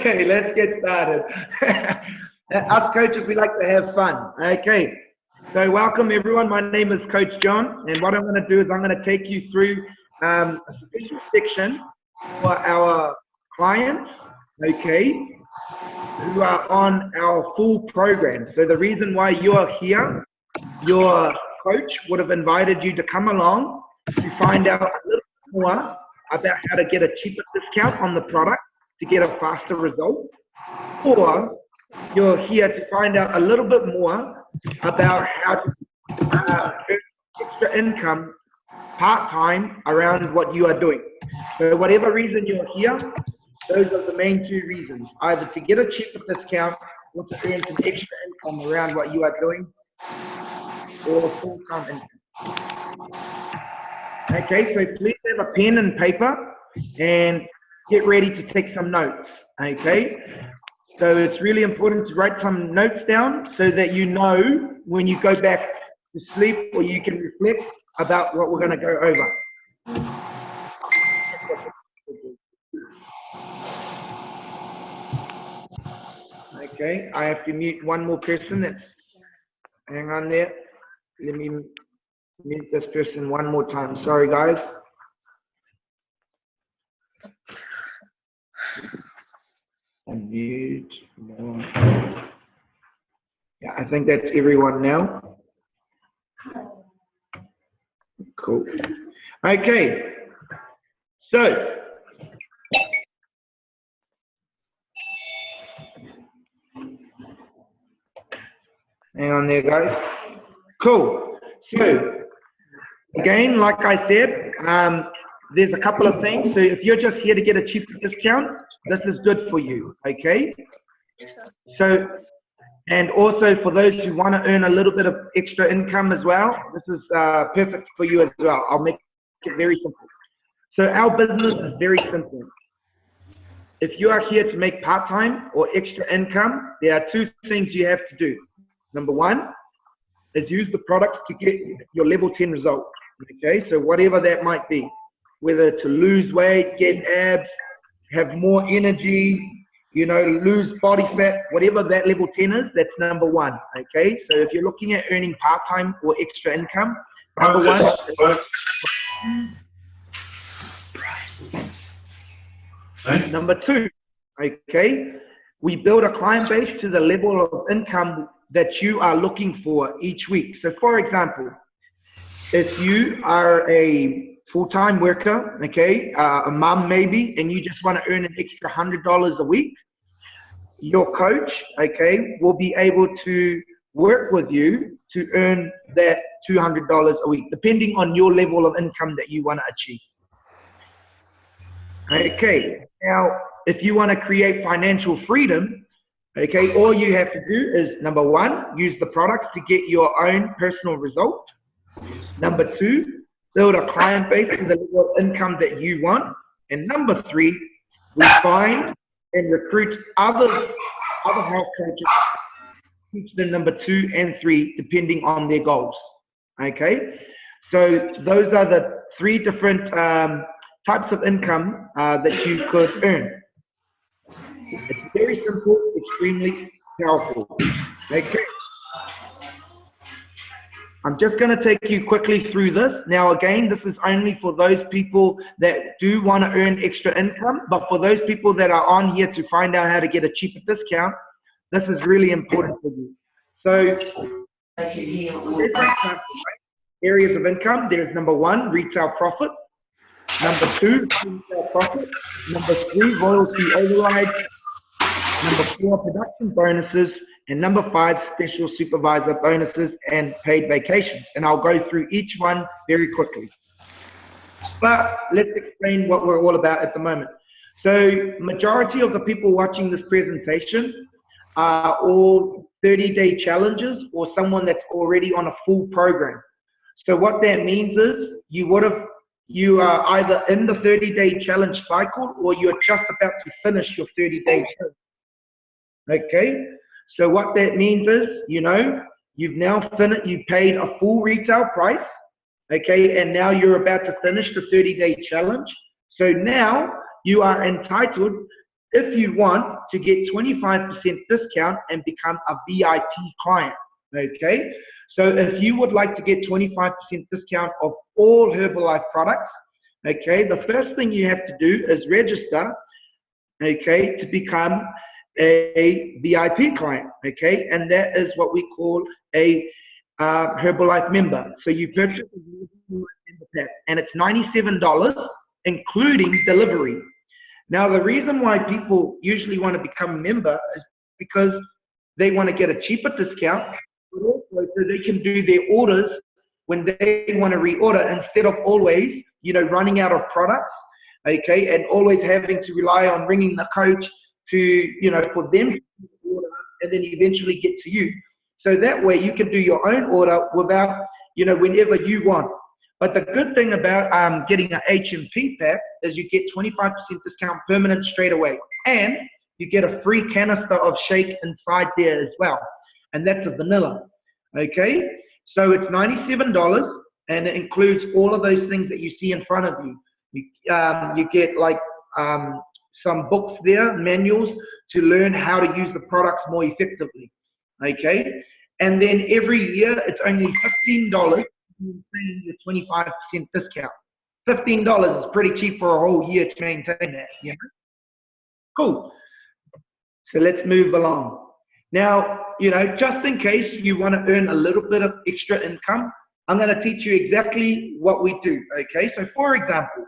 Okay, let's get started. Us coaches, we like to have fun. Okay, so welcome everyone. My name is Coach John, and what I'm going to do is I'm going to take you through a special section for our clients, okay, who are on our full program. So the reason why you're here, your coach would have invited you to come along to find out a little more about how to get a cheaper discount on the product to get a faster result, or you're here to find out a little bit more about how to earn extra income part-time around what you are doing. So whatever reason you're here, those are the main two reasons, either to get a cheaper discount or to earn some extra income around what you are doing, or full-time income. Okay, so please have a pen and paper and get ready to take some notes, okay? So it's really important to write some notes down so that you know when you go back to sleep, or you can reflect about what we're going to go over. Okay, I have to mute one more person. Hang on there. Let me mute this person one more time. Sorry, guys. Mute. Yeah, I think that's everyone now. Cool. Okay. So, hang on there, guys. Cool. So, again, like I said, there's a couple of things. So if you're just here to get a cheaper discount, this is good for you, okay? So, and also for those who want to earn a little bit of extra income as well, this is perfect for you as well. I'll make it very simple. So our business is very simple. If you are here to make part-time or extra income, there are two things you have to do. Number one is use the product to get your level 10 result, okay? So whatever that might be, whether to lose weight, get abs, have more energy, you know, lose body fat, whatever that level 10 is, that's number one, okay? So if you're looking at earning part-time or extra income, number one. Number two, okay? We build a client base to the level of income that you are looking for each week. So for example, if you are a full-time worker, okay, a mom maybe, and you just want to earn an extra $100 a week, your coach, okay, will be able to work with you to earn that $200 a week, depending on your level of income that you want to achieve. Okay, now, if you want to create financial freedom, okay, all you have to do is, number one, use the products to get your own personal result. Number two, build a client base to the level of income that you want. And number three, we find and recruit other health coaches, teach them number 2 and 3, depending on their goals. Okay, so those are the 3 different types of income that you could earn. It's very simple, extremely powerful. Okay. I'm just going to take you quickly through this. Now, again, this is only for those people that do want to earn extra income, but for those people that are on here to find out how to get a cheaper discount, this is really important for you. So, areas of income, there's number 1, retail profit. Number 2, retail profit. Number 3, royalty override. Number 4, production bonuses. And number 5, special supervisor bonuses and paid vacations. And I'll go through each one very quickly. But let's explain what we're all about at the moment. So majority of the people watching this presentation are all 30-day challenges or someone that's already on a full program. So what that means is you are either in the 30-day challenge cycle or you're just about to finish your 30-day challenge. Okay? So what that means is, you know, you've now finished, you paid a full retail price, okay, and now you're about to finish the 30-day challenge. So now you are entitled if you want to get 25% discount and become a VIP client. Okay, so if you would like to get 25% discount of all Herbalife products, okay, the first thing you have to do is register, okay, to become a VIP client, okay, and that is what we call a Herbalife member. So you purchase a member pack, and it's $97, including delivery. Now, the reason why people usually want to become a member is because they want to get a cheaper discount, but also so they can do their orders when they want to reorder instead of always, running out of products, okay, and always having to rely on ringing the coach to, for them to order and then eventually get to you. So that way you can do your own order without, whenever you want. But the good thing about getting an HMP pack is you get 25% discount permanent straight away. And you get a free canister of shake inside there as well. And that's a vanilla. Okay? So it's $97 and it includes all of those things that you see in front of you. You get like some books there, manuals to learn how to use the products more effectively. Okay? And then every year it's only $15. Paying the 25% discount. $15 is pretty cheap for a whole year to maintain that. Cool. So let's move along. Now, just in case you want to earn a little bit of extra income, I'm going to teach you exactly what we do. Okay. So for example,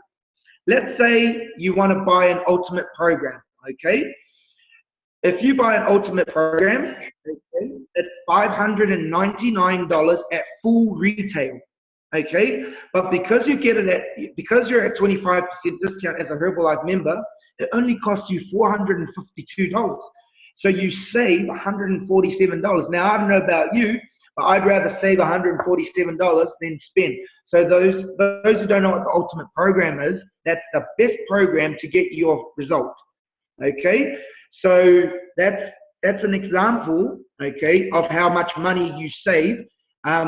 let's say you want to buy an ultimate program. Okay. If you buy an ultimate program, okay, it's $599 at full retail, okay? But because you get it because you're at 25% discount as a Herbalife member, it only costs you $452. So you save $147. Now, I don't know about you, but I'd rather save $147 than spend. So those who don't know what the ultimate program is, that's the best program to get your result, okay? So that's an example, okay, of how much money you save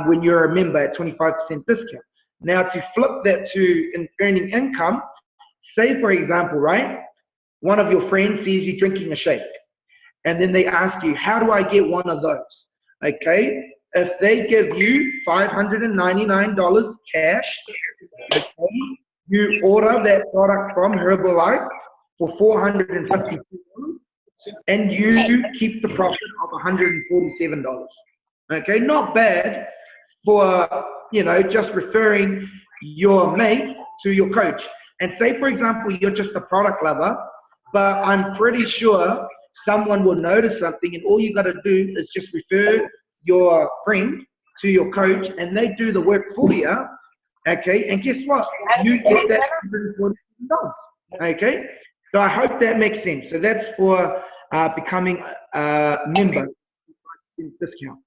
when you're a member at 25% discount. Now, to flip that to earning income, say, for example, right, one of your friends sees you drinking a shake, and then they ask you, how do I get one of those? Okay, if they give you $599 cash, okay, you order that product from Herbalife for $452. And you keep the profit of $147. Okay, not bad for, just referring your mate to your coach. And say, for example, you're just a product lover, but I'm pretty sure someone will notice something, and all you got to do is just refer your friend to your coach, and they do the work for you. Okay, and guess what? You get that $147. Okay, so I hope that makes sense. So that's for becoming a member discount.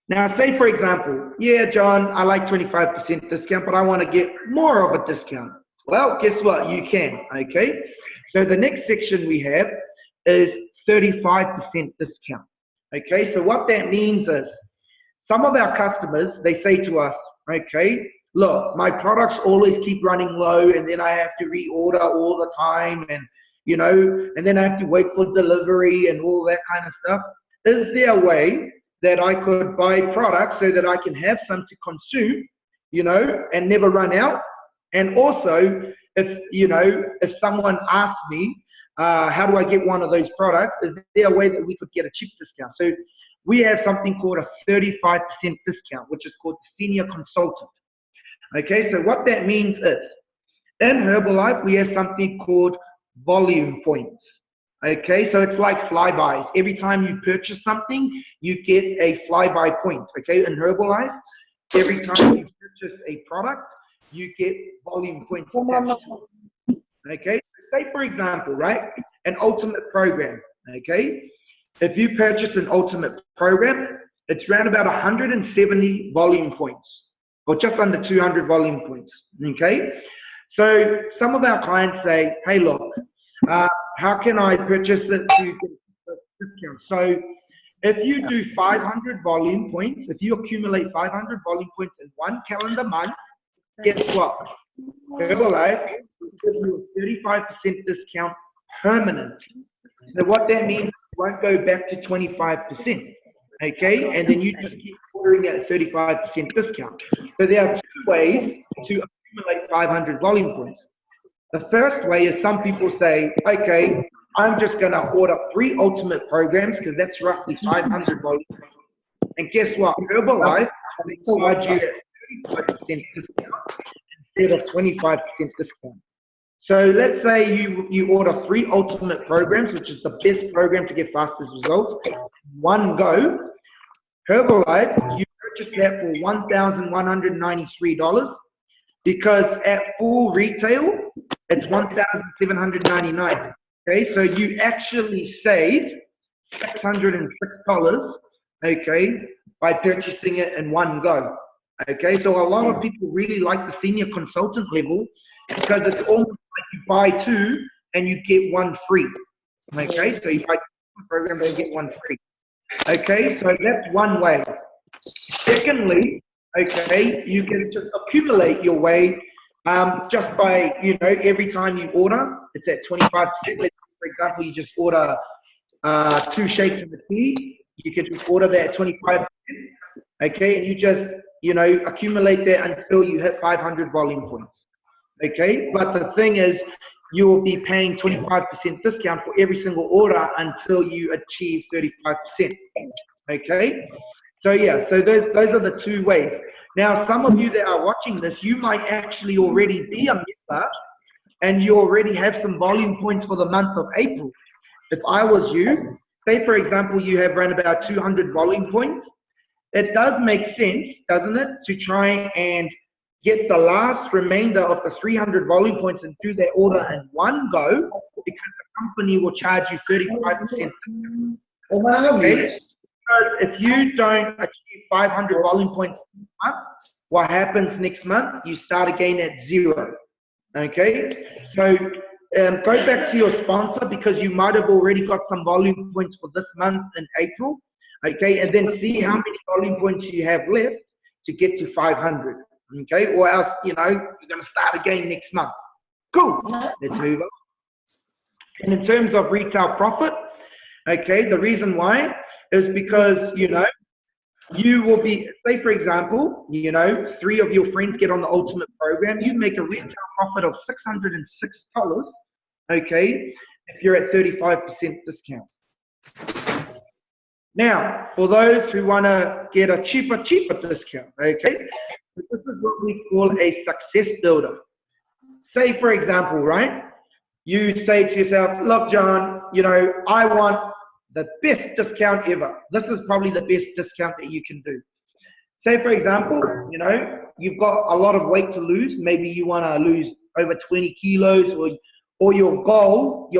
Now, say for example, yeah, John, I like 25% discount, but I want to get more of a discount. Well, guess what? You can, okay? So the next section we have is 35% discount, okay? So what that means is some of our customers, they say to us, okay, look, my products always keep running low, and then I have to reorder all the time, and and then I have to wait for delivery and all that kind of stuff. Is there a way that I could buy products so that I can have some to consume, and never run out? And also, if someone asks me, how do I get one of those products? Is there a way that we could get a cheap discount? So we have something called a 35% discount, which is called the senior consultant. Okay, so what that means is, in Herbalife, we have something called volume points. Okay, so it's like flybys. Every time you purchase something, you get a flyby point. Okay, in Herbalife, every time you purchase a product, you get volume points. Okay, say for example, right, an ultimate program. Okay, if you purchase an ultimate program, it's around about 170 volume points, or just under 200 volume points. Okay, so some of our clients say, hey, look, how can I purchase it to get a discount? So if you do 500 volume points, if you accumulate 500 volume points in one calendar month, guess what? Herbalife will give you a 35% discount permanent. So what that means, it won't go back to 25%. Okay, and then you just keep ordering at a 35% discount. So there are two ways to accumulate 500 volume points. The first way is some people say, okay, I'm just going to order 3 ultimate programs because that's roughly 500 volume points. And guess what? Herbalife will charge you a 35% discount instead of 25% discount. So let's say you order 3 ultimate programs, which is the best program to get fastest results, one go. Herbalife, you purchase that for $1,193 because at full retail, it's $1,799. Okay, so you actually saved $606, okay, by purchasing it in one go. Okay, so a lot of people really like the senior consultant level because it's almost like you buy 2 and you get 1 free. Okay, so you buy 2 programs and get 1 free. Okay, so that's one way. Secondly, okay, you can just accumulate your way just by, you know, every time you order, it's at 25%. Let's say, for example, you just order 2 shakes of the tea, you can just order that at 25%. Okay, and you just, you know, accumulate that until you hit 500 volume points. Okay, but the thing is, you will be paying 25% discount for every single order until you achieve 35%. Okay, so yeah, so those are the 2 ways. Now, some of you that are watching this, you might actually already be a member and you already have some volume points for the month of April. If I was you, say for example, you have around about 200 volume points, it does make sense, doesn't it, to try and get the last remainder of the 300 volume points and do that order in one go, because the company will charge you 35%. Okay? Because if you don't achieve 500 volume points this month, what happens next month? You start again at 0. Okay? So go back to your sponsor because you might have already got some volume points for this month in April. Okay? And then see how many volume points you have left to get to 500. Okay, or else, you know, you're going to start again next month. Cool. Let's move on. And in terms of retail profit, okay, the reason why is because, you know, you will be, say for example, you know, 3 of your friends get on the ultimate program, you make a retail profit of $606, okay, if you're at 35% discount. Now, for those who want to get a cheaper discount, okay, this is what we call a success builder. Say, for example, right, you say to yourself, look, John, you know, I want the best discount ever. This is probably the best discount that you can do. Say, for example, you know, you've got a lot of weight to lose. Maybe you want to lose over 20 kilos or your goal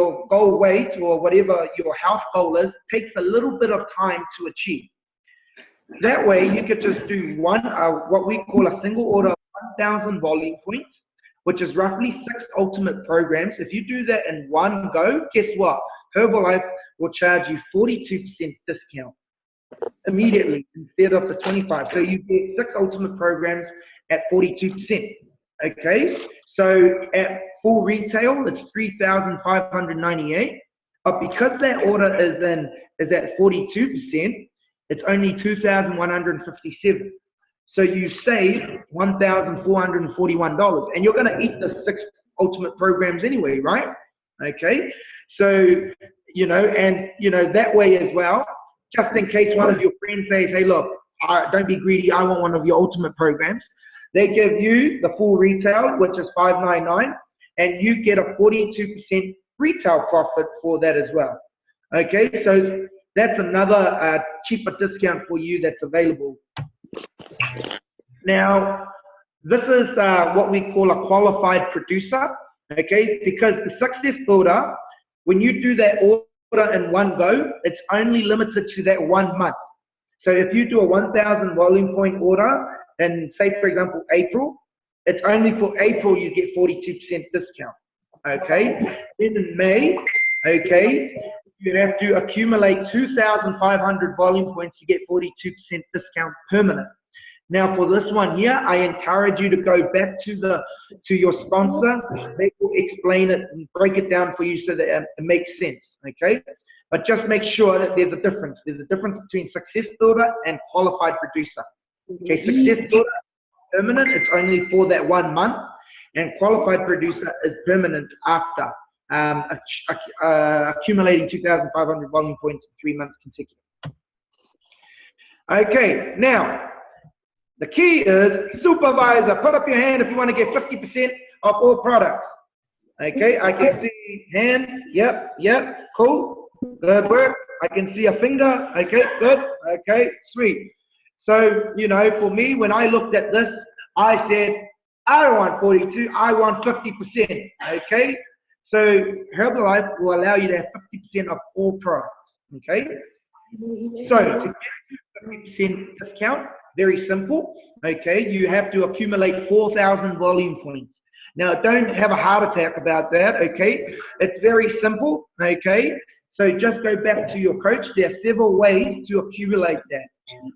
weight or whatever your health goal is takes a little bit of time to achieve. That way, you could just do what we call a single order of 1,000 volume points, which is roughly 6 ultimate programs. If you do that in one go, guess what? Herbalife will charge you 42% discount immediately instead of the 25. So you get 6 ultimate programs at 42%. Okay, so at full retail, it's $3,598. But because that order is at 42%, it's only $2,157. So you save $1,441, and you're going to eat the 6 ultimate programs anyway, right? Okay, so you know, and you know that way as well. Just in case one of your friends says, "Hey, look, don't be greedy. I want one of your ultimate programs." They give you the full retail, which is $599, and you get a 42% retail profit for that as well. Okay, so that's another cheaper discount for you that's available. Now, this is what we call a qualified producer, okay? Because the success builder, when you do that order in one go, it's only limited to that 1 month. So if you do a 1,000 volume point order, and say, for example, April, it's only for April you get 42% discount, okay? Then in May, okay, you have to accumulate 2,500 volume points to get 42% discount permanent. Now for this one here, I encourage you to go back to your sponsor. They will explain it and break it down for you so that it makes sense, okay? But just make sure that there's a difference. There's a difference between success builder and qualified producer. Okay, success builder is permanent, it's only for that 1 month, and qualified producer is permanent after accumulating 2,500 volume points in 3 months consecutive. Okay, now, the key is supervisor. Put up your hand if you want to get 50% of all products. Okay, I can see hands. Yep, cool. Good work. I can see a finger. Okay, good. Okay, sweet. So, you know, for me, when I looked at this, I said, I don't want 42, I want 50%. Okay, so Herbalife will allow you to have 50% of all products. Okay, so to get 50% discount, very simple. Okay, you have to accumulate 4,000 volume points. Now, don't have a heart attack about that. Okay, it's very simple. Okay, so just go back to your coach. There are several ways to accumulate that.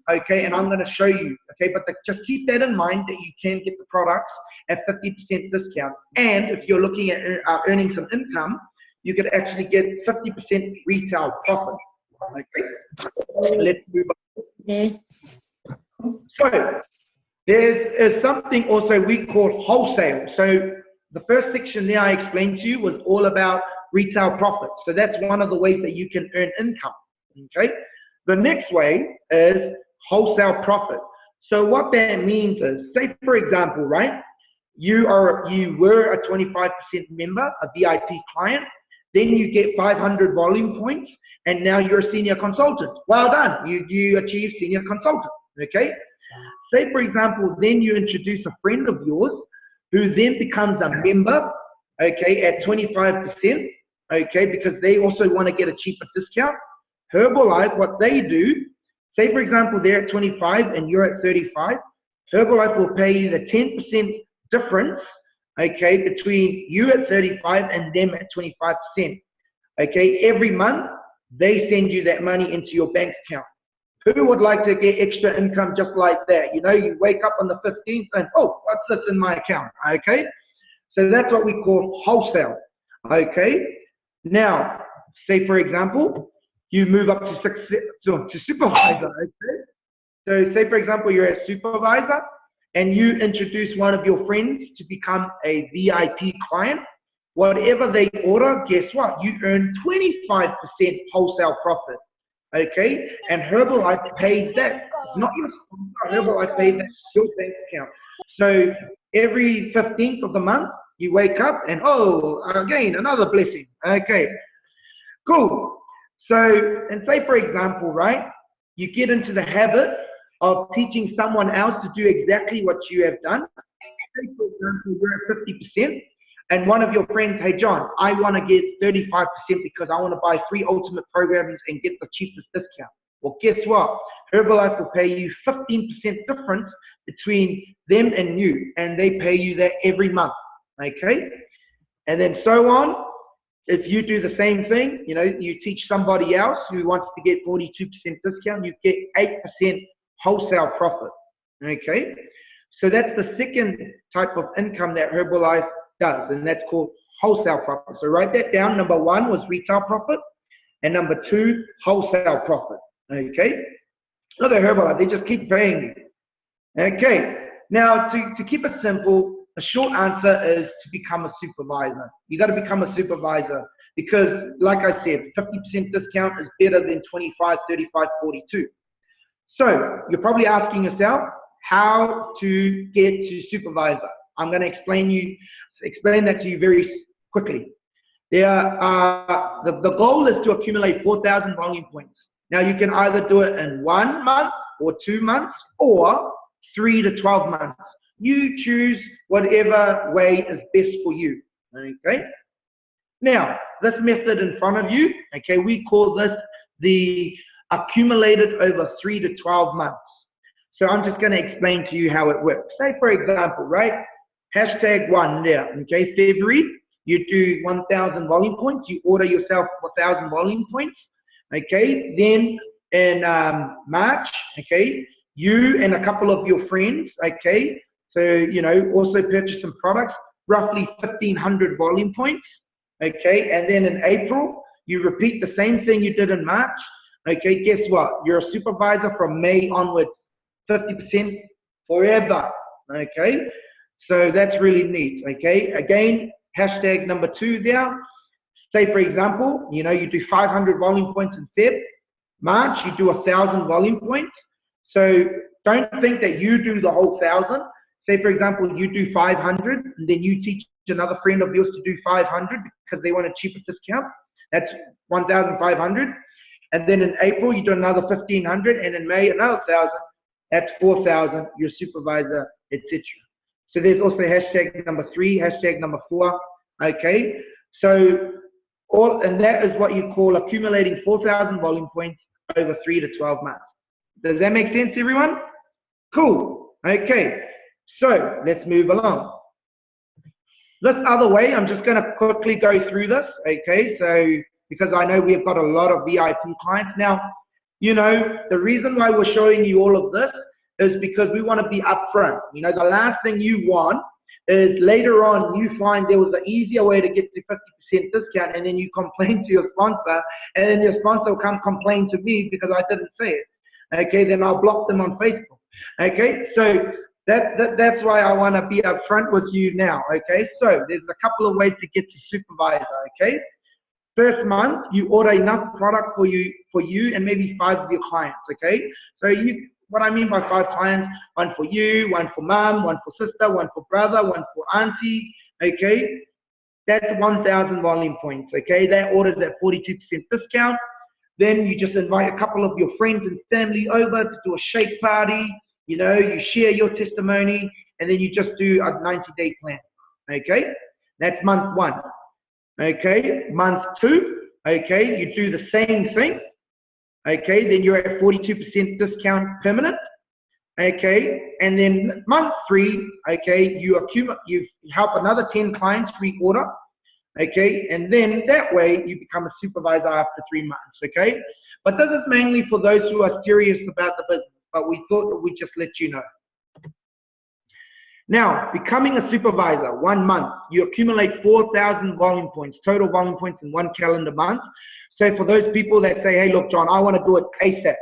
Okay, and I'm going to show you. Okay, but just keep that in mind that you can get the products at 50% discount. And if you're looking at earning some income, you could actually get 50% retail profit. Okay, let's move on. So there's something also we call wholesale. So the first section there I explained to you was all about retail profit. So that's one of the ways that you can earn income. Okay. The next way is wholesale profit. So what that means is, say for example, right, you were a 25% member, a VIP client, then you get 500 volume points, and now you're a senior consultant. Well done, you achieved senior consultant, okay? Say for example, then you introduce a friend of yours who then becomes a member, okay, at 25%, okay, because they also want to get a cheaper discount. Herbalife, what they do, say for example, they're at 25 and you're at 35, Herbalife will pay you the 10% difference, okay, between you at 35 and them at 25%. Okay, every month, they send you that money into your bank account. Who would like to get extra income just like that? You know, you wake up on the 15th and, oh, what's this in my account? Okay, so that's what we call wholesale. Okay, now, say for example, you move up to supervisor, okay? So say for example, you're a supervisor and you introduce one of your friends to become a VIP client. Whatever they order, guess what? You earn 25% wholesale profit, okay? And Herbalife pays that, not your sponsor, Herbalife pays that your bank account. So every 15th of the month, you wake up and, oh, again, another blessing, okay? Cool. So, and say for example, right, you get into the habit of teaching someone else to do exactly what you have done. Say for example, you're at 50% and one of your friends, hey John, I want to get 35% because I want to buy 3 ultimate programs and get the cheapest discount. Well, guess what? Herbalife will pay you 15% difference between them and you, and they pay you that every month, okay? And then so on. If you do the same thing, you know, you teach somebody else who wants to get 42% discount, you get 8% wholesale profit, okay? So that's the second type of income that Herbalife does, and that's called wholesale profit. So write that down. Number 1 was retail profit, and number 2, wholesale profit, okay? Look at Herbalife, they just keep paying you. Okay, now to keep it simple, a short answer is to become a supervisor. You got to become a supervisor because, like I said, 50% discount is better than 25, 35, 42. So you're probably asking yourself how to get to supervisor. I'm going to explain that to you very quickly. The goal is to accumulate 4,000 volume points. Now you can either do it in 1 month or 2 months or 3 to 12 months. You choose whatever way is best for you, okay? Now, this method in front of you, okay, we call this the accumulated over 3 to 12 months. So I'm just going to explain to you how it works. Say, for example, right, #1 there, okay, February, you do 1,000 volume points, you order yourself 1,000 volume points, okay, then in March, okay, you and a couple of your friends, okay? So, you know, also purchase some products, roughly 1,500 volume points, okay? And then in April, you repeat the same thing you did in March, okay? Guess what? You're a supervisor from May onwards, 50% forever, okay? So that's really neat, okay? Again, hashtag number 2 there. Say, for example, you know, you do 500 volume points in Feb. March, you do 1,000 volume points. So don't think that you do the whole 1,000. Say, for example, you do 500, and then you teach another friend of yours to do 500 because they want a cheaper discount. That's 1,500. And then in April, you do another 1,500, and in May, another 1,000. That's 4,000, your supervisor, etc. So there's also hashtag number 3, hashtag number 4, okay? So and that is what you call accumulating 4,000 volume points over 3 to 12 months. Does that make sense, everyone? Cool. Okay. So let's move along. This other way, I'm just going to quickly go through this. Okay. So because I know we've got a lot of VIP clients now, you know, the reason why we're showing you all of this is because we want to be upfront. You know, the last thing you want is later on you find there was an easier way to get to 50% discount, and then you complain to your sponsor, and then your sponsor will come complain to me because I didn't say it. Okay, then I'll block them on Facebook. Okay, so that's why I want to be upfront with you now. Okay, so there's a couple of ways to get to supervisor. Okay, first month you order enough product for you and maybe 5 of your clients. Okay, so what I mean by 5 clients, one for you, one for mom, one for sister, one for brother, one for auntie, okay? That's 1,000 volume points, okay? That order's at 42% discount. Then you just invite a couple of your friends and family over to do a shake party, you know, you share your testimony, and then you just do a 90-day plan, okay? That's month 1, okay? Month 2, okay, you do the same thing. Okay, then you're at 42% discount permanent. Okay, and then month 3, okay, you help another 10 clients reorder. Okay, and then that way you become a supervisor after 3 months. Okay, but this is mainly for those who are serious about the business, but we thought that we'd just let you know. Now, becoming a supervisor, 1 month, you accumulate 4,000 volume points, total volume points in 1 calendar month. So for those people that say, hey, look, John, I want to do it ASAP.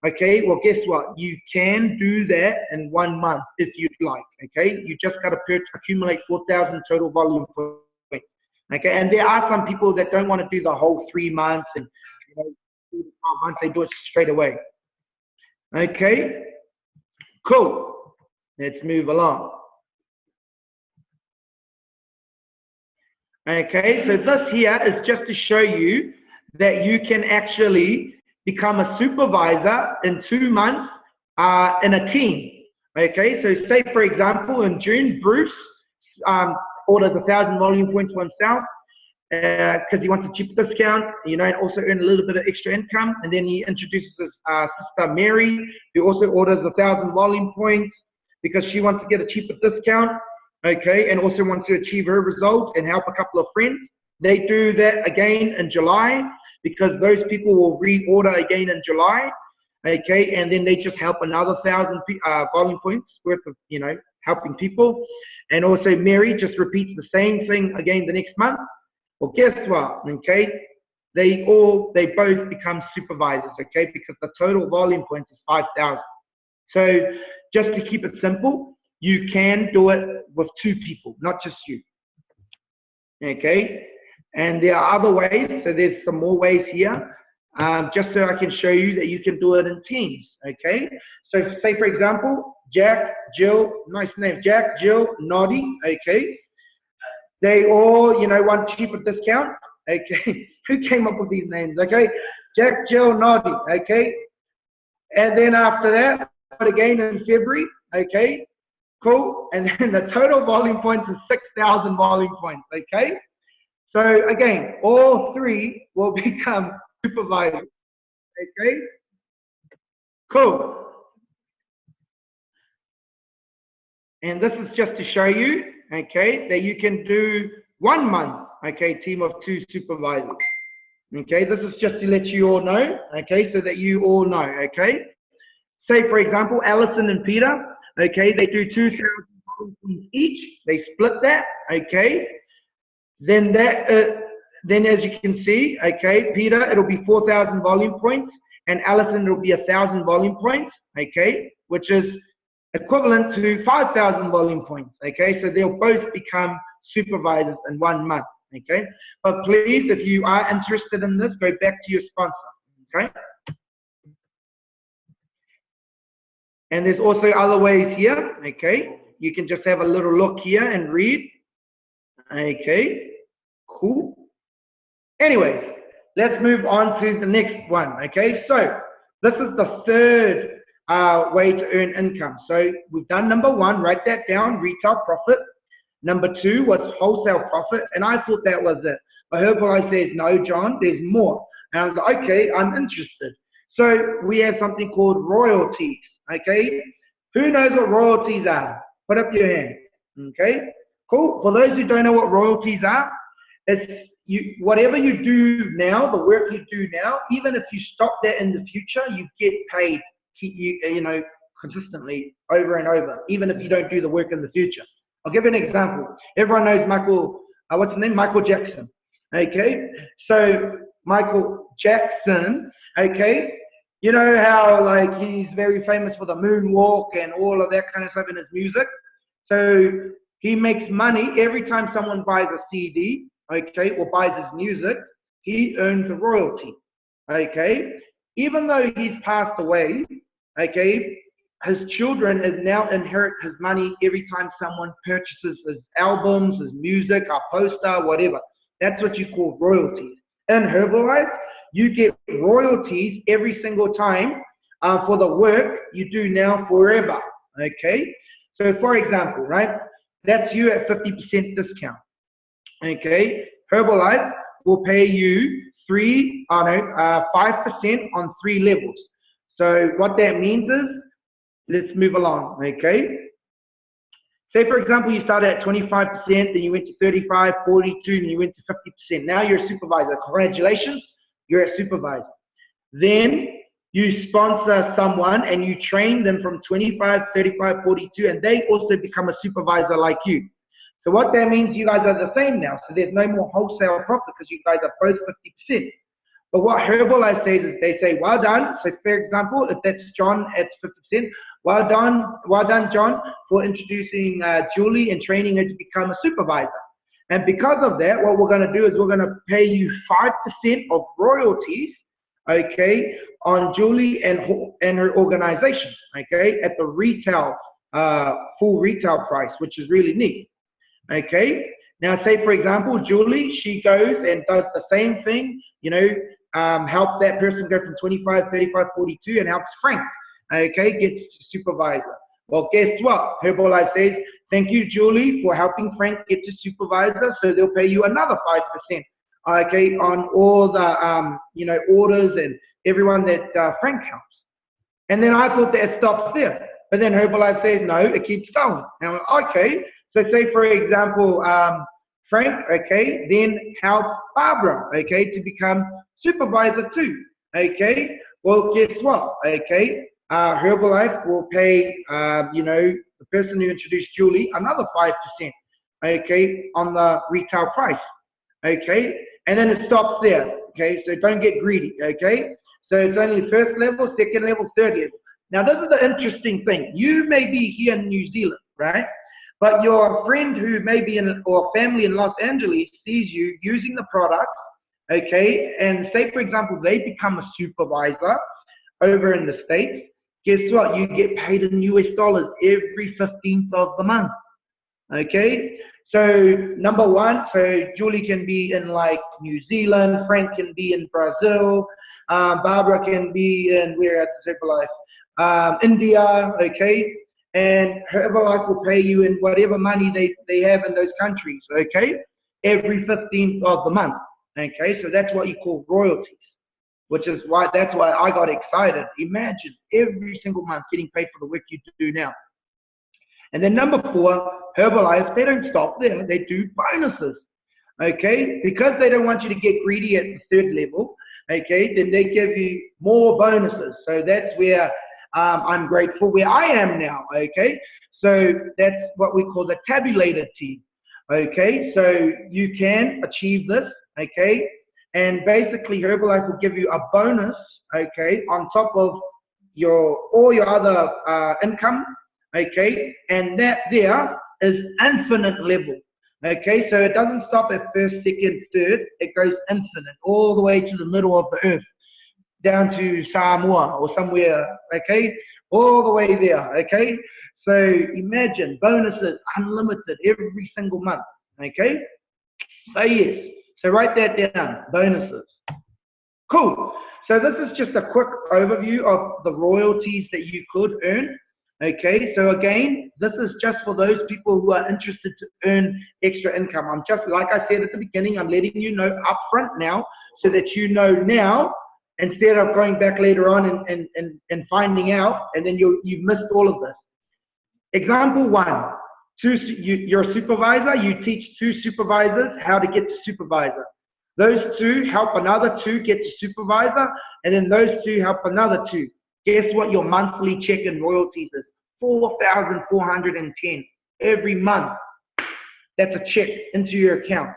Okay, well, guess what? You can do that in 1 month if you'd like. Okay, you just got to accumulate 4,000 total volume points. Okay, and there are some people that don't want to do the whole 3 months and 2 to 12 months, they do it straight away. Okay, cool. Let's move along. Okay, so this here is just to show you that you can actually become a supervisor in 2 months in a team. Okay, so say for example in June, Bruce orders 1,000 volume points for himself because he wants a cheap discount, you know, and also earn a little bit of extra income. And then he introduces his sister Mary, who also orders 1,000 volume points because she wants to get a cheaper discount. Okay, and also wants to achieve her result and help a couple of friends. They do that again in July because those people will reorder again in July. Okay, and then they just help another 1,000 volume points worth of, you know, helping people. And also Mary just repeats the same thing again the next month. Well, guess what? Okay, they both become supervisors. Okay, because the total volume points is 5,000. So just to keep it simple, you can do it with 2 people, not just you. Okay, and there are other ways. So there's some more ways here, just so I can show you that you can do it in teams. Okay, so say for example, Jack, Jill, nice name, Jack, Jill, Noddy. Okay, they all, you know, want cheaper discount. Okay, who came up with these names? Okay, Jack, Jill, Noddy. Okay, and then after that, again in February. Okay. Cool, and then the total volume points is 6,000 volume points, okay? So again, all 3 will become supervisors, okay? Cool. And this is just to show you, okay, that you can do 1 month, okay, team of 2 supervisors. Okay, this is just to let you all know, okay, so that you all know, okay? say for example, Alison and Peter, okay, they do 2,000 points each. They split that, okay. Then then as you can see, okay, Peter, it'll be 4,000 volume points, and Alison, it'll be 1,000 volume points, okay, which is equivalent to 5,000 volume points, okay. So they'll both become supervisors in 1 month, okay. But please, if you are interested in this, go back to your sponsor, okay. And there's also other ways here, okay. You can just have a little look here and read, okay, cool. Anyways, let's move on to the next one, okay. So this is the third way to earn income. So we've done number one, write that down, retail profit. Number two was wholesale profit, and I thought that was it. But Herbalife says, no, John, there's more. And I was like, okay, I'm interested. So we have something called royalties, okay? Who knows what royalties are? Put up your hand, okay? Cool. For those who don't know what royalties are, it's whatever you do now, the work you do now, even if you stop that in the future, you get paid, you know, consistently over and over, even if you don't do the work in the future. I'll give you an example. Everyone knows Michael, what's his name? Michael Jackson, okay? So Michael Jackson, okay? You know how like he's very famous for the moonwalk and all of that kind of stuff in his music? So he makes money every time someone buys a CD, okay, or buys his music, he earns a royalty, okay? Even though he's passed away, okay, his children now inherit his money every time someone purchases his albums, his music, a poster, whatever. That's what you call royalties. In Herbalife, you get royalties every single time for the work you do now forever, okay? So for example, right, that's you at 50% discount, okay? Herbalife will pay you 5% on 3 levels. So what that means is, let's move along, okay? Say, for example, you started at 25%, then you went to 35, 42, and you went to 50%. Now you're a supervisor. Congratulations, you're a supervisor. Then you sponsor someone and you train them from 25, 35, 42, and they also become a supervisor like you. So what that means, you guys are the same now. So there's no more wholesale profit because you guys are both 50%. But what Herbalife says is they say, well done. So for example, if that's John at 50%, well done, John, for introducing Julie and training her to become a supervisor. And because of that, what we're going to do is we're going to pay you 5% of royalties, okay, on Julie and her organization, okay, at the retail, full retail price, which is really neat, okay. Now, say, for example, Julie, she goes and does the same thing, you know, help that person go from 25, 35, 42 and helps Frank, okay, gets to supervisor. Well, guess what? Herbalife says, thank you, Julie, for helping Frank get to supervisor, so they'll pay you another 5%, okay, on all the, you know, orders and everyone that Frank helps. And then I thought that stops there. But then Herbalife says, no, it keeps going. Now, okay, so say, for example, Frank, okay, then help Barbara, okay, to become supervisor too, okay. Well, guess what, okay, Herbalife will pay, you know, the person who introduced Julie another 5%, okay, on the retail price, okay, and then it stops there, okay, so don't get greedy, okay. So it's only first level, second level, third level. Now, this is the interesting thing. You may be here in New Zealand, right? But your friend who may be in, or family in Los Angeles sees you using the product, okay, and say, for example, they become a supervisor over in the States. Guess what? You get paid in US dollars every 15th of the month, okay? So, number one, so Julie can be in like New Zealand, Frank can be in Brazil, Barbara can be in, where at Herbalife, India, okay? And Herbalife will pay you in whatever money they have in those countries, okay? Every 15th of the month, okay? So that's what you call royalties, which is why, that's why I got excited. Imagine every single month getting paid for the work you do now. And then number 4, Herbalife, they don't stop there. They do bonuses, okay? Because they don't want you to get greedy at the 3rd level, okay, then they give you more bonuses. So that's where I'm grateful where I am now, okay? So that's what we call the tabulated team, okay? So you can achieve this, okay? And basically Herbalife will give you a bonus, okay, on top of all your other income, okay? And that there is infinite level. Okay, so it doesn't stop at first, second, third. It goes infinite, all the way to the middle of the earth, down to Samoa or somewhere, okay? All the way there, okay? So imagine bonuses, unlimited, every single month, okay? So yes, so write that down, bonuses. Cool. So this is just a quick overview of the royalties that you could earn. Okay, so again, this is just for those people who are interested to earn extra income. I'm just, like I said at the beginning, I'm letting you know upfront now so that you know now instead of going back later on and finding out, and then you've missed all of this. Example one, you're a supervisor, you teach 2 supervisors how to get to supervisor. Those 2 help another 2 get to supervisor, and then those 2 help another 2. Guess what your monthly check in royalties is? 4,410 every month. That's a check into your account.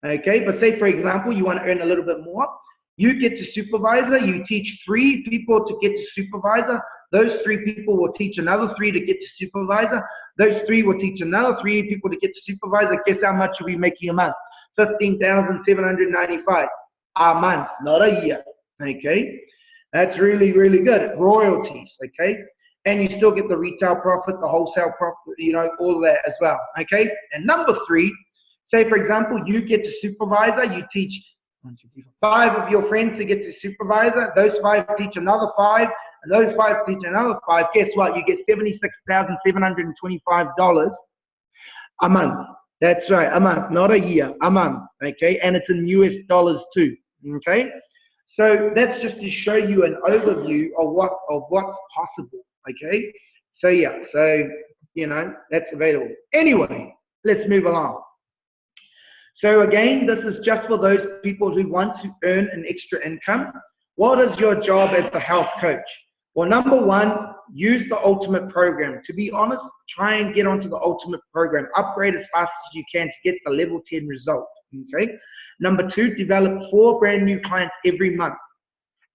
Okay, but say for example, you want to earn a little bit more. You get to supervisor, you teach 3 people to get to supervisor. Those 3 people will teach another 3 to get to supervisor. Those 3 will teach another 3 people to get to supervisor. Guess how much you'll be making a month? 15,795 a month, not a year. Okay. That's really, really good. Royalties, okay? And you still get the retail profit, the wholesale profit, you know, all of that as well, okay? And number 3, say, for example, you get to supervisor, you teach 5 of your friends to get to supervisor, those 5 teach another 5, and those 5 teach another 5. Guess what? You get $76,725 a month. That's right, a month, not a year, a month, okay? And it's in US dollars too, okay? So that's just to show you an overview of what's possible, okay? So yeah, so, you know, that's available. Anyway, let's move along. So again, this is just for those people who want to earn an extra income. What is your job as a health coach? Well, number 1, use the Ultimate Program. To be honest, try and get onto the Ultimate Program. Upgrade as fast as you can to get the level 10 result, okay? Number 2, develop 4 brand new clients every month.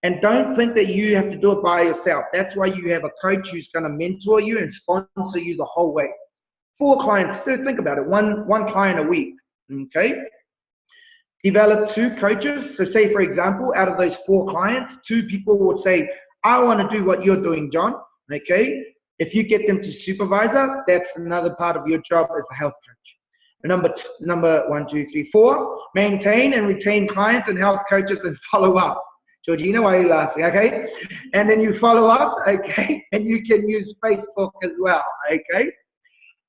And don't think that you have to do it by yourself. That's why you have a coach who's going to mentor you and sponsor you the whole way. 4 clients, so think about it, one client a week, okay? Develop 2 coaches. So say, for example, out of those 4 clients, 2 people will say, I want to do what you're doing, John, okay? If you get them to supervisor, that's another part of your job as a health coach. Number 1, 2, 3, 4, maintain and retain clients and health coaches and follow up. Georgina, why are you laughing? Okay. And then you follow up, okay, and you can use Facebook as well, okay.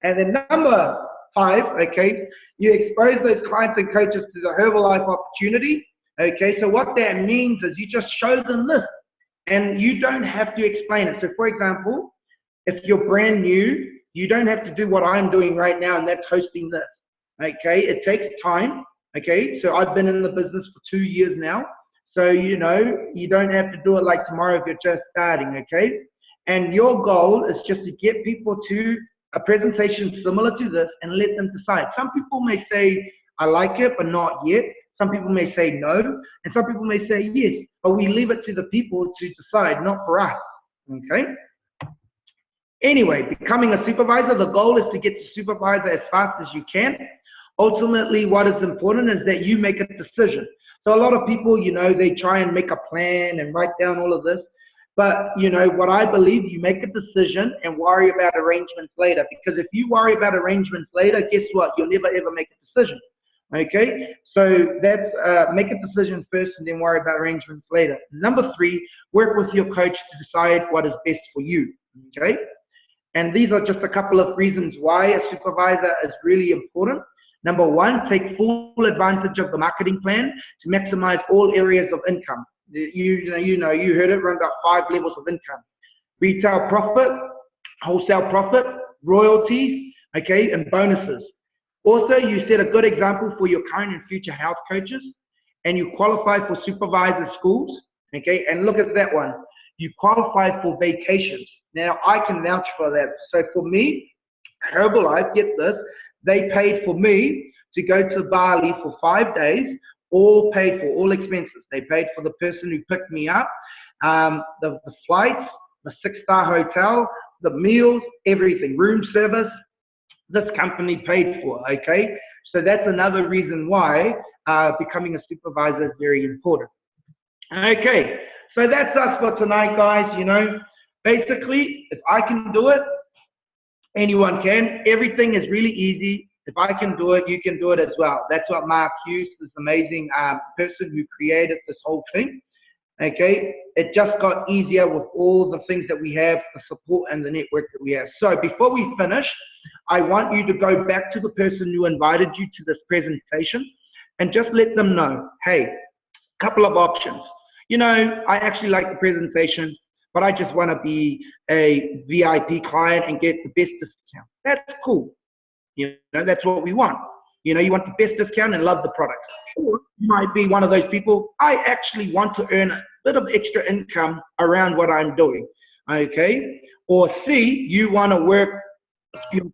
And then number 5, okay, you expose those clients and coaches to the Herbalife opportunity, okay. So what that means is you just show them this, and you don't have to explain it. So for example, if you're brand new, you don't have to do what I'm doing right now, and that's hosting this. Okay, it takes time. Okay, so I've been in the business for 2 years now. So, you know, you don't have to do it like tomorrow if you're just starting, okay? And your goal is just to get people to a presentation similar to this and let them decide. Some people may say, I like it, but not yet. Some people may say no, and some people may say yes. But we leave it to the people to decide, not for us, okay? Anyway, becoming a supervisor, the goal is to get to supervisor as fast as you can. Ultimately, what is important is that you make a decision. So a lot of people, you know, they try and make a plan and write down all of this. But, you know, what I believe, you make a decision and worry about arrangements later. Because if you worry about arrangements later, guess what? You'll never, ever make a decision. Okay? So that's make a decision first and then worry about arrangements later. Number 3, work with your coach to decide what is best for you. Okay? And these are just a couple of reasons why a supervisor is really important. Number 1, take full advantage of the marketing plan to maximize all areas of income. You heard it, around about 5 levels of income. Retail profit, wholesale profit, royalties, okay, and bonuses. Also, you set a good example for your current and future health coaches, and you qualify for supervisor schools, okay, and look at that one. you qualify for vacations. Now, I can vouch for that. So for me, Herbalife, get this, they paid for me to go to Bali for 5 days, all paid for, all expenses. They paid for the person who picked me up, the flights, the 6-star hotel, the meals, everything, room service, this company paid for, okay? So that's another reason why becoming a supervisor is very important. Okay, so that's us for tonight, guys. You know, basically, if I can do it, anyone can. Everything is really easy. If I can do it, you can do it as well. That's what Mark Hughes, this amazing person who created this whole thing. Okay, it just got easier with all the things that we have, the support and the network that we have. So before we finish, I want you to go back to the person who invited you to this presentation and just let them know, hey, a couple of options. You know, I actually like the presentation, but I just want to be a VIP client and get the best discount. That's cool. You know, that's what we want. You know, you want the best discount and love the product. Or you might be one of those people, I actually want to earn a bit of extra income around what I'm doing. Okay? Or C, you want to work earn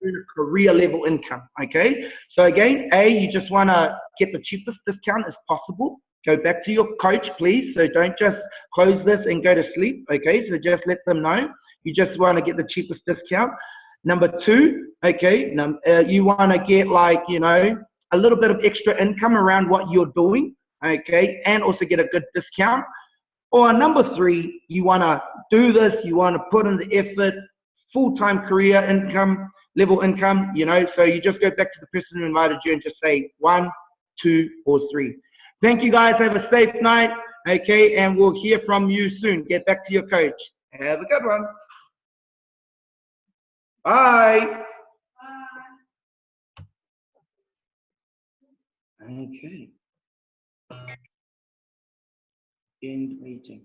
a career level income. Okay? So again, A, you just want to get the cheapest discount as possible. Go back to your coach, please. So don't just close this and go to sleep. Okay? So just let them know. You just want to get the cheapest discount. Number 2, okay, you want to get, like, you know, a little bit of extra income around what you're doing, okay, and also get a good discount. Or number 3, you want to do this, you want to put in the effort, full-time career income, level income, you know, so you just go back to the person who invited you and just say 1, 2, or 3. Thank you, guys. Have a safe night, okay, and we'll hear from you soon. Get back to your coach. Have a good one. Bye. Okay. End meeting.